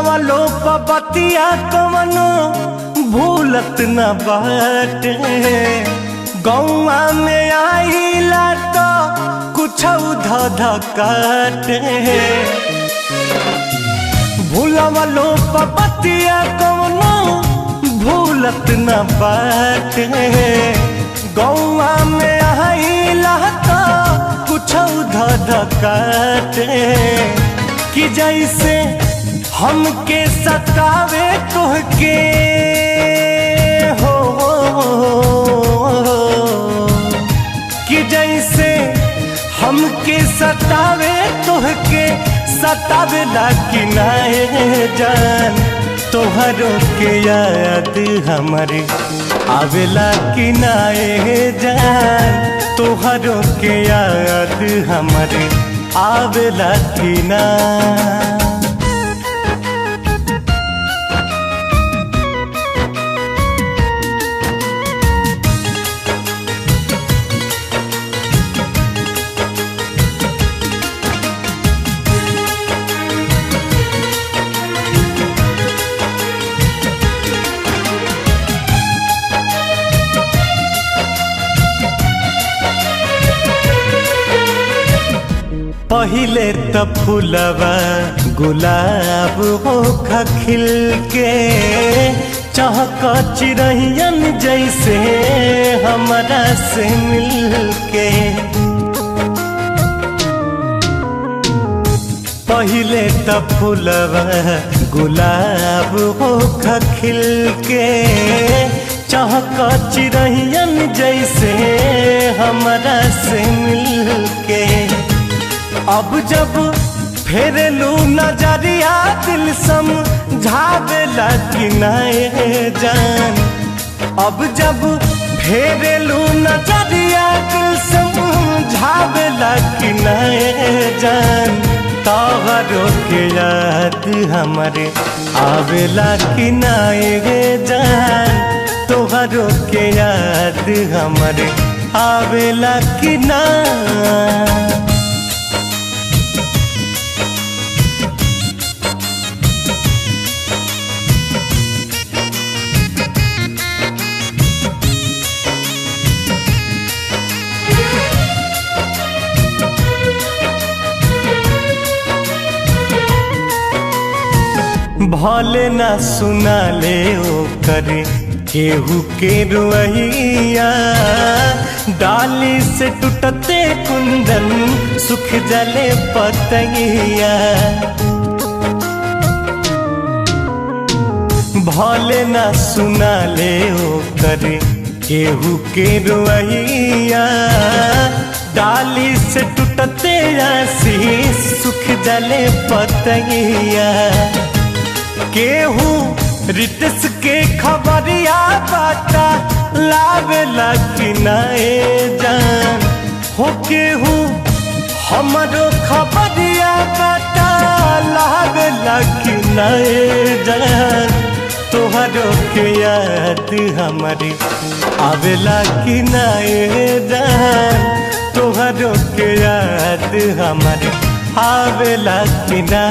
भूलवा लो बतिया कवनो भूलत न बाटे। गौआ में आइला तो कुछ धध काटे। भूलवा लो बतिया कवनो भूलत न बाटे। गौआ में आइला तो कुछ धध काटे। कि जैसे हमके सतावे तोहके हो, कि जैसे हमके सतावे तोहके सतावे ला कि नाए जान। तोहरो के याद हमारे आवेला कि नाए जान। तोहरो के याद हमारे आवेला कि ना। पहिले त फूलवा गुलाब होखा खिल के चहक चिरहियन जैसे हमरा से मिल के। पहिले त फूलवा गुलाब होखा खिल के चहक चिरहियन जैसे हमरा से मिल के। अब जब फेरलू नजरिया दिल समझावेला कि नाए जान। अब जब फेरलू नजरिया दिल समझावेला कि नाए जान। तोहरो के याद हमारे आवेला कि नाए जान। तोहरो के याद हमारे आवेला कि ना। भले ना सुना ले ओ करे केहू के रुइया। डाली से टूटते कुंदन सुख जले पतैया। भले ना सुना ले ओ करे केहू के रुइया। डाली से टूटते आशीष सुख जले पतैया। केहू रितस के खबरिया बाटा लावेला कि नाए जान। हो केहू हमरो खबरिया बाटा लावेला कि नाए जान। तोहरो के याद हमारे आवेला कि नाए जान। तोहरो के याद हमारे आवेला कि ना।